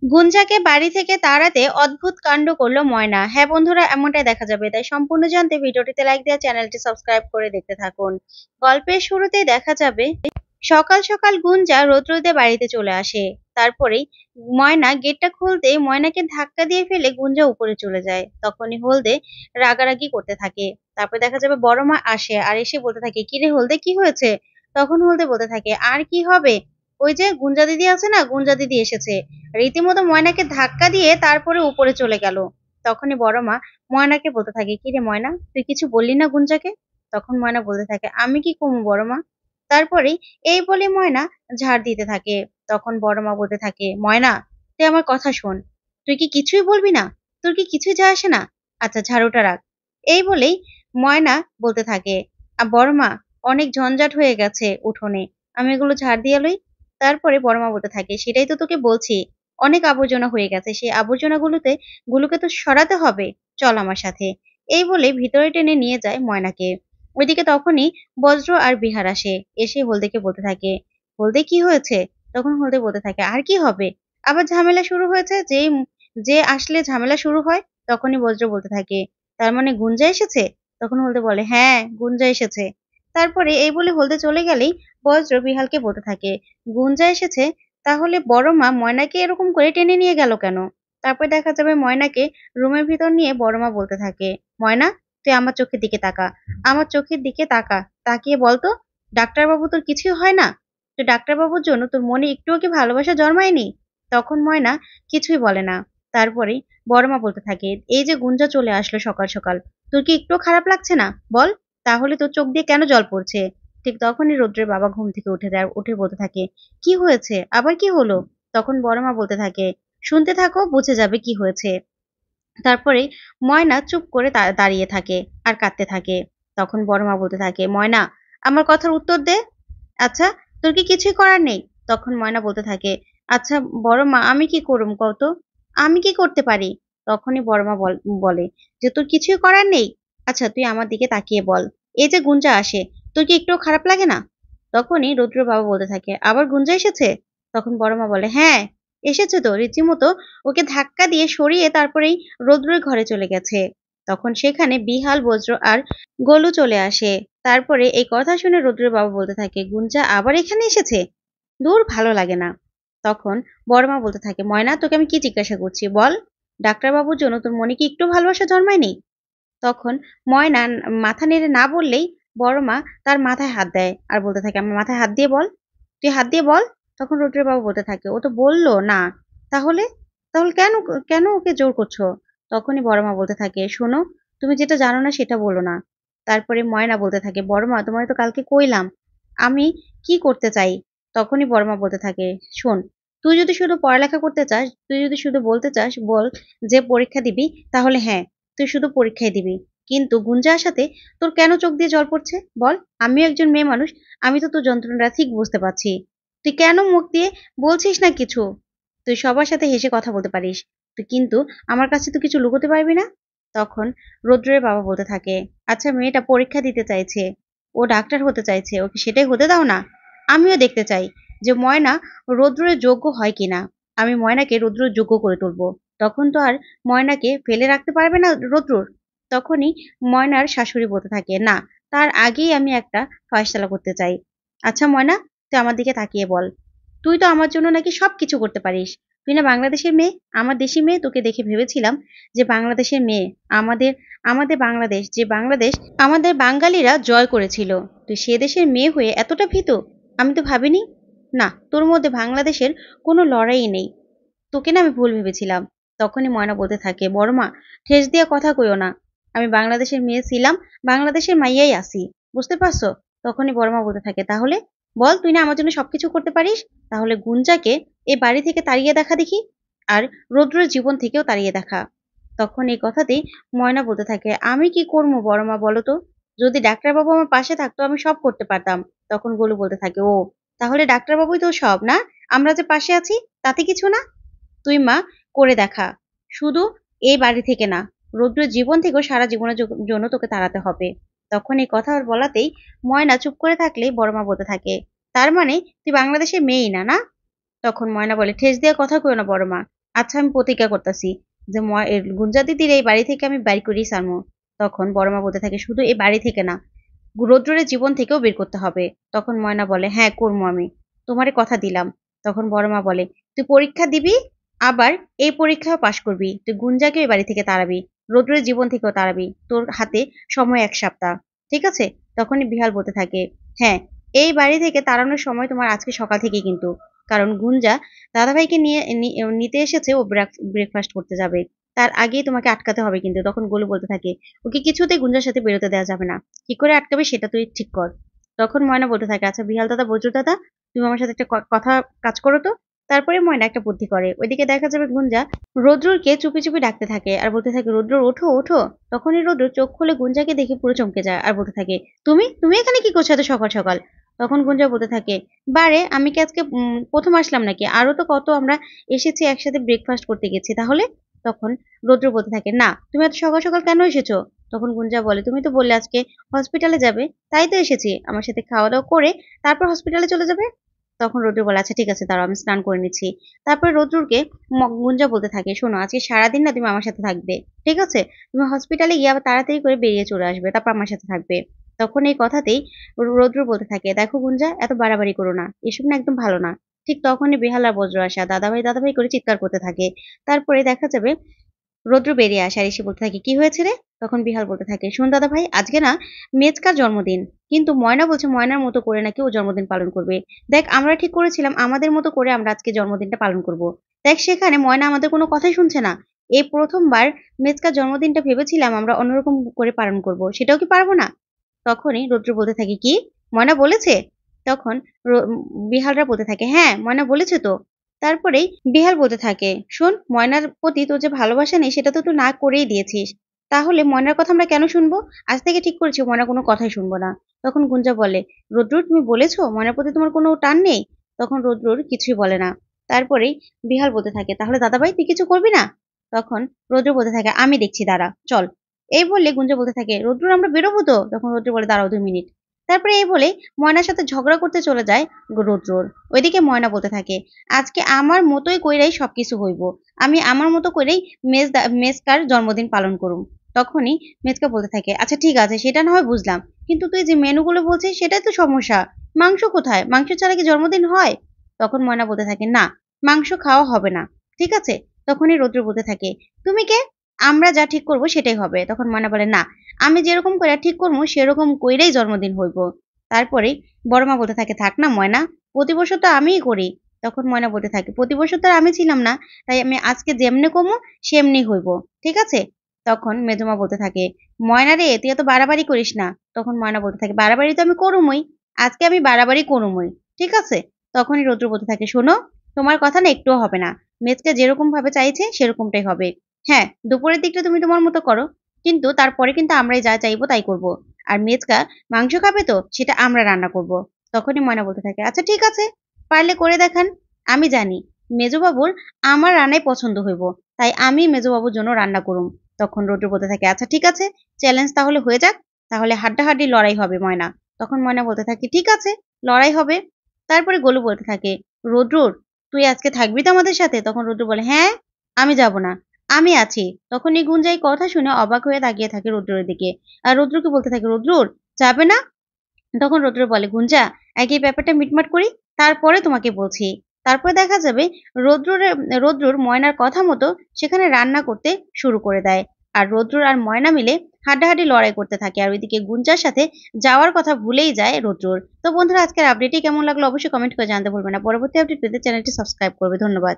গুঞ্জাকে বাড়ি থেকে তাড়াতে অদ্ভুত কাণ্ড করলো ময়না। হ্যাঁ বন্ধুরা, এমনটাই দেখা যাবে। তাই সম্পূর্ণ জানতে ভিডিওটিতে লাইক দিয়ে চ্যানেলটি সাবস্ক্রাইব করে দেখতে থাকুন। গল্পের শুরুতেই দেখা যাবে সকাল সকাল গুঞ্জা রোদ্রুদে বাড়িতে চলে আসে। তারপরেই ময়না গেটটা খুলতেই ময়নাকে ধাক্কা দিয়ে ফেলে গুঞ্জা উপরে চলে যায়। তখনই হলদে রাগারাগি করতে থাকে। তারপর দেখা যাবে বড় মা আসে আর এসে বলতে থাকে, কিরে হলদে কি হয়েছে? তখন হলদে বলতে থাকে, আর কি হবে, ওই যে গুঞ্জা দিদি আছে না, গুঞ্জা দিদি এসেছে, রীতিমতো ময়নাকে ধাক্কা দিয়ে তারপরে উপরে চলে গেল। তখনই বড় মা ময়নাকে বলতে থাকে, কিরে ময়না, তুই কিছু বললি না গুঞ্জাকে? তখন ময়না বলতে থাকে, আমি কি কমু বড় মা? তারপরেই এই বলে ময়না ঝাড় দিতে থাকে। তখন বড় মা বলতে থাকে, ময়না তুই আমার কথা শোন, তুই কি কিছুই বলবি না? তোর কি কিছুই যায় আসে না? আচ্ছা ঝাড়ুটা রাখ। এই বলেই ময়না বলতে থাকে, বড় মা, অনেক ঝঞ্ঝাট হয়ে গেছে উঠোনে, আমি এগুলো ঝাড় দিয়ে লই। তারপরে বড় মা বলতে থাকে, সেটাই তো তোকে বলছি, অনেক আবর্জনা হয়ে গেছে, সেই গুলোকে তো সরাতে হবে, চল আমার সাথে। এই বলে ভিতরে টেনে নিয়ে যায় ময়নাকে। ওইদিকে তখনই বজ্র আর বিহার আসে। এসে হলদেকে বলতে থাকে, হলদে কি হয়েছে? তখন হলদে বলতে থাকে, আর কি হবে, আবার ঝামেলা শুরু হয়েছে, যে আসলে ঝামেলা শুরু হয়। তখনই বজ্র বলতে থাকে, তার মানে গুঞ্জা এসেছে? তখন হলদে বলে, হ্যাঁ গুঞ্জা এসেছে। তারপরে এই বলে হলদে চলে গেলেই বজ্র বিহালকে বলতে থাকে, গুঞ্জা এসেছে, তাহলে বড় মা ময়নাকে এরকম করে টেনে নিয়ে গেল কেন? তারপর দেখা যাবে ময়নাকে রুমের ভিতর নিয়ে বড় মা বলতে থাকে, ময়না তুই আমার চোখের দিকে তাকা, আমার চোখের দিকে তাকা, তাকিয়ে বলতো, ডাক্তারবাবু তোর কিছুই হয় না? তো ডাক্তারবাবুর জন্য তোর মনে একটুও কি ভালোবাসা জন্মায়নি? তখন ময়না কিছুই বলে না। তারপরেই বড় মা বলতে থাকে, এই যে গুঞ্জা চলে আসলো সকাল সকাল, তোর কি একটু খারাপ লাগছে না বল? তাহলে তোর চোখ দিয়ে কেন জল পড়ছে? ঠিক তখনই রৌদ্রের বাবা ঘুম থেকে উঠে যায়, উঠে বলতে থাকে, কি হয়েছে, আবার কি হলো? তখন বড় মা বলতে থাকে, শুনতে থাকো, বুঝে যাবে কি হয়েছে। তারপরে ময়না চুপ করে দাঁড়িয়ে থাকে আর কাঁদতে থাকে। তখন বড় মা বলতে থাকে, ময়না আমার কথার উত্তর দে, আচ্ছা তোর কি কিছুই করার নেই? তখন ময়না বলতে থাকে, আচ্ছা বড় মা, আমি কি করুম কত, আমি কি করতে পারি? তখনই বড় মা বলে যে, তোর কিছুই করার নেই? আচ্ছা তুই আমার দিকে তাকিয়ে বল, এই যে গুঞ্জা আসে, তোর কি একটু খারাপ লাগে না? তখনই রুদ্র বাবা বলতে থাকে, আবার গুঞ্জা এসেছে? তখন বড় মা বলে, হ্যাঁ এসেছে তো, রীতিমতো ওকে ধাক্কা দিয়ে সরিয়ে তারপরেই রৌদ্রের ঘরে চলে গেছে। তখন সেখানে বিহাল, বজ্র আর গোলু চলে আসে। তারপরে এই কথা শুনে রৌদ্রের বাবা বলতে থাকে, গুঞ্জা আবার এখানে এসেছে, দূর ভালো লাগে না। তখন বড় মা বলতে থাকে, ময়না তোকে আমি কি জিজ্ঞাসা করছি বল, ডাক্তারবাবুর জন্য তোর মনে কি একটু ভালোবাসা জন্মায়নি? তখন ময়না মাথা নেড়ে না বললেই বড় মা তার মাথায় হাত দেয় আর বলতে থাকে, আমার মাথায় হাত দিয়ে বল, তুই হাত দিয়ে বল। তখন রুদ্রের বাবু বলতে থাকে, ও তো বললো না, তাহলে তাহলে কেন, কেন ওকে জোর করছো? তখনই বড় মা বলতে থাকে, শোনো, তুমি যেটা জানো না সেটা বলো না। তারপরে ময়না বলতে থাকে, বড় মা তোমার তো কালকে কইলাম আমি কি করতে চাই। তখনই বড় মা বলতে থাকে, শোন, তুই যদি শুধু পড়ালেখা করতে চাস, তুই যদি শুধু বলতে চাস বল যে পরীক্ষা দিবি, তাহলে হ্যাঁ তুই শুধু পরীক্ষাই দিবি। কিন্তু গুঞ্জা আসাতে তোর কেন চোখ দিয়ে জল পড়ছে বল? আমিও একজন মেয়ে মানুষ, আমি তো তোর যন্ত্রণাটা ঠিক বুঝতে পারছি। তুই কেন মুখ দিয়ে বলছিস না কিছু? তুই সবার সাথে হেসে কথা বলতে পারিস, তুই কিন্তু আমার কাছে তো কিছু লুকোতে পারবি না। তখন রৌদ্রের বাবা বলতে থাকে, আচ্ছা মেয়েটা পরীক্ষা দিতে চাইছে, ও ডাক্তার হতে চাইছে, ওকে সেটাই হতে দাও না। আমিও দেখতে চাই যে ময়না রৌদ্রের যোগ্য হয় কিনা, আমি ময়নাকে রৌদ্রের যোগ্য করে তুলবো। তখন তো আর ময়নাকে ফেলে রাখতে পারবে না রৌদ্র। তখনই ময়নার শাশুড়ি বলতে থাকে, না, তার আগেই আমি একটা ফয়সালা করতে চাই। আচ্ছা ময়না, তুই আমার দিকে তাকিয়ে বল, তুই তো আমার জন্য নাকি সবকিছু করতে পারিস, তুই না বাংলাদেশের মেয়ে, আমার দেশি মেয়ে, তোকে দেখে ভেবেছিলাম যে বাংলাদেশের মেয়ে, আমাদের আমাদের বাংলাদেশ, যে বাংলাদেশ আমাদের বাঙালিরা জয় করেছিল, তুই সে দেশের মেয়ে হয়ে এতটা ভীতু, আমি তো ভাবিনি। না, তোর মধ্যে বাংলাদেশের কোনো লড়াই নেই, তোকে না আমি ভুল ভেবেছিলাম। তখনই ময়না বলতে থাকে, বড় মা ঠেস দিয়ে কথা কইও না, আমি বাংলাদেশের মেয়ে ছিলাম, বাংলাদেশের মাইয়াই আছি, বুঝতে পারছো? তখনই বড় মা বলতে থাকে, তাহলে বল, তুই না আমার জন্য সবকিছু করতে পারিস, তাহলে গুঞ্জাকে এই বাড়ি থেকে তাড়িয়ে দেখা দেখি, আর রৌদ্রের জীবন থেকেও তাড়িয়ে দেখা। তখন এই কথাতেই ময়না বলতে থাকে, আমি কি করবো বড় মা বলো তো, যদি ডাক্তারবাবু আমার পাশে থাকতো আমি সব করতে পারতাম। তখন গোলু বলতে থাকে, ও তাহলে ডাক্তারবাবুই তো সব না, আমরা যে পাশে আছি তাতে কিছু না? তুই মা করে দেখা, শুধু এই বাড়ি থেকে না, রৌদ্রের জীবন থেকেও সারা জীবনের জন্য তোকে তাড়াতে হবে। তখন এই কথা বলাতেই ময়না চুপ করে থাকলেই বড় মা বলতে থাকে, তার মানে তুই বাংলাদেশের মেয়েই না, না? তখন ময়না বলে, ঠেস দিয়ে কথা কইও না বড় মা, আচ্ছা আমি প্রতিজ্ঞা করতেছি যে গুঞ্জা দিদির এই বাড়ি থেকে আমি বাইর করেই ছাড়বো। তখন বড় মা বলতে থাকে শুধু এই বাড়ি থেকে না, রৌদ্রের জীবন থেকেও বের করতে হবে। তখন ময়না বলে হ্যাঁ করবো আমি, তোমারে কথা দিলাম। তখন বড় মা বলে তুই পরীক্ষা দিবি, আবার এই পরীক্ষাও পাশ করবি, তুই গুঞ্জাকে এই বাড়ি থেকে তাড়াবি, রৌদ্রের জীবন থেকেও তাড়াবি, তোর হাতে সময় 1 সপ্তাহ, ঠিক আছে? তখনই বিহাল বলতে থাকে হ্যাঁ, এই বাড়ি থেকে তাড়ানোর সময় তোমার আজকে সকাল থেকেই কিন্তু, কারণ গুঞ্জা দাদাভাইকে নিতে এসেছে, ও ব্রেকফাস্ট করতে যাবে, তার আগেই তোমাকে আটকাতে হবে কিন্তু। তখন গোলু বলতে থাকে ওকে কিছুতেই গুঞ্জার সাথে বেরোতে দেওয়া যাবে না, কি করে আটকাবে সেটা তুই ঠিক কর। তখন ময়না বলতে থাকে আচ্ছা বিহাল দাদা, বজরু দাদা, তুমি আমার সাথে একটা কথা কাজ করো তো। তারপরে ময়না একটা বুদ্ধি করে, ওইদিকে দেখা যাবে গুঞ্জা রোদ্রুরকে চুপি চুপি ডাকতে থাকে আর বলতে থাকে রোদ্রুর ওঠো ওঠো। তখনই রোদ্রুর চোখ খুলে গুঞ্জাকে দেখে পুরো চমকে যায় আর বলতে থাকে তুমি তুমি এখানে কি করছো এত সকাল সকাল? তখন গুঞ্জা বলতে থাকে বারে আমি কি আজকে প্রথম আসলাম নাকি, আরো তো কত আমরা এসেছি একসাথে ব্রেকফাস্ট করতে গেছি তাহলে। তখন রৌদ্র বলতে থাকে না, তুমি এত সকাল সকাল কেন এসেছো? তখন গুঞ্জা বলে তুমি তো বললে আজকে হসপিটালে যাবে, তাই তো এসেছি, আমার সাথে খাওয়া দাওয়া করে তারপর হসপিটালে চলে যাবে। তখন রৌদ্র বলে আচ্ছা ঠিক আছে দাঁড়াও আমি স্নান করে নিচ্ছি। তারপরে রৌদ্রকে গুঞ্জা বলতে থাকে শোনো আজকে সারাদিন না তুমি আমার সাথে থাকবে, ঠিক আছে? তুমি হসপিটালে গিয়ে আবার তাড়াতাড়ি করে বেরিয়ে চলে আসবে, তারপর আমার সাথে থাকবে। তখন এই কথাতেই রৌদ্র বলতে থাকে দেখো গুঞ্জা, এত বাড়াবাড়ি করো না, এসব না একদম ভালো না। ঠিক তখনই বেহাল আর বজ্র আসা দাদাভাই দাদাভাই করে চিৎকার করতে থাকে। তারপরে দেখা যাবে রৌদ্র বেরিয়ে আসে আর এসে বলতে থাকে কি হয়েছে রে? তখন বিহাল বলতে থাকে শোন দাদা ভাই, আজকে না মেজকার জন্মদিন, কিন্তু ময়না বলছে ময়নার মতো করে নাকি ও জন্মদিন পালন করবে। দেখ আমরা ঠিক করেছিলাম আমাদের মতো করে আমরা আজকে জন্মদিনটা পালন করব। দেখ সেখানে ময়না আমাদের কোনো কথাই শুনছে না। এই প্রথমবার মেজকার জন্মদিনটা ভেবেছিলাম আমরা অন্যরকম করে পালন করব, সেটাও কি পারবো না? তখনই রৌদ্র বলতে থাকে কি ময়না বলেছে? তখন বিহালরা বলতে থাকে হ্যাঁ ময়না বলেছে তো। তারপরেই বিহাল বলতে থাকে শোন, ময়নার প্রতি তোর যে ভালোবাসা নেই সেটা তো তুই না করেই দিয়েছিস, তাহলে ময়নার কথা আমরা কেন শুনবো? আজ থেকে ঠিক করেছি ময়না কোনো কথাই শুনবো না। তখন গুঞ্জা বলে রুদ্র তুমি বলেছো ময়নার প্রতি তোমার কোনো টান নেই? তখন রুদ্রর কিছুই বলে না। তারপরেই বিহাল বলতে থাকে তাহলে দাদাভাই তুই কিছু করবি না? তখন রুদ্র বলতে থাকে আমি দেখছি দাঁড়া চল। এই বললে গুঞ্জা বলতে থাকে রুদ্র আমরা বেরোবো তো? তখন রুদ্র বলে দাঁড়াও 2 মিনিট। তারপরে এই বলে ময়নার সাথে ঝগড়া করতে চলে যায় রুদ্রর। ওইদিকে ময়না বলতে থাকে আজকে আমার মতোই কইরাই সবকিছু হইব, আমি আমার মতো করেই মেজকার জন্মদিন পালন করুম। তখনই মেজকা বলতে থাকে আচ্ছা ঠিক আছে সেটা না হয় বুঝলাম, কিন্তু তুই যে মেনুগুলো বলছিস সেটাই তো সমস্যা, মাংস কোথায়? মাংস ছাড়া কি জন্মদিন হয়? তখন ময়না বলতে থাকে না, মাংস খাওয়া হবে না, ঠিক আছে? তখনই রৌদ্র বলতে থাকে তুমি কে? আমরা যা ঠিক করব সেটাই হবে। তখন ময়না বলে না, আমি যেরকম করে ঠিক করবো সেরকম কইরাই জন্মদিন হইব। তারপরে বড় মা বলতে থাকে থাক না ময়না, প্রতি বছর তো আমিই করি। তখন ময়না বলতে থাকে প্রতি বছর তো আর আমি ছিলাম না, তাই আমি আজকে যেমনে কমু সেমনি হইব, ঠিক আছে? তখন মেজমা বলতে থাকে ময়না রে তুই এত বাড়াবাড়ি করিস না। তখন ময়না বলতে থাকে বাড়াবাড়ি তো আমি করুমই, আজকে আমি বাড়াবাড়ি করুমই, ঠিক আছে? তখনই রৌদ্র বলতে থাকে শোনো, তোমার কথা না একটুও হবে না, মেজকে যেরকম ভাবে চাইছে সেরকমটাই হবে। হ্যাঁ দুপুরের দিকটা তুমি তোমার মতো করো, কিন্তু তারপরে কিন্তু আমরাই যা চাইবো তাই করব। আর মেজকা মাংস খাবে তো সেটা আমরা রান্না করব। তখনই ময়না বলতে থাকে আচ্ছা ঠিক আছে, পারলে করে দেখান। আমি জানি মেজবাবুর আমার রান্নাই পছন্দ হইব, তাই আমি মেজবাবুর জন্য রান্না করুম। তখন রৌদ্র বলতে থাকে আচ্ছা ঠিক আছে, চ্যালেঞ্জ তাহলে হয়ে যাক, তাহলে হাড্ডাহাড্ডি লড়াই হবে ময়না। তখন ময়না বলতে থাকে ঠিক আছে, লড়াই হবে। তারপরে গোলু বলতে থাকে রৌদ্রুর তুই আজকে থাকবি তো আমাদের সাথে? তখন রৌদ্র বলে হ্যাঁ, আমি যাব না, আমি আছি। তখন এই গুঞ্জাই কথা শুনে অবাক হয়ে তাকিয়ে থাকে রৌদ্রের দিকে আর রৌদ্রকে বলতে থাকে রৌদ্রুর যাবে না? তখন রৌদ্র বলে গুঞ্জা আগে এই ব্যাপারটা মিটমাট করি, তারপরে তোমাকে বলছি। তারপরে দেখা যাবে রৌদ্রুর ময়নার কথা মতো সেখানে রান্না করতে শুরু করে দেয়। আর রৌদ্রুর আর ময়না মিলে হাড্ডাহাড্ডি লড়াই করতে থাকে আর ওইদিকে গুঞ্জার সাথে যাওয়ার কথা ভুলেই যায় রৌদ্রুর। তো বন্ধুরা আজকের আপডেটটি কেমন লাগলো অবশ্যই কমেন্ট করে জানাতে ভুলবে না। পরবর্তী আপডেট পেতে চ্যানেলটি সাবস্ক্রাইব করবে। ধন্যবাদ।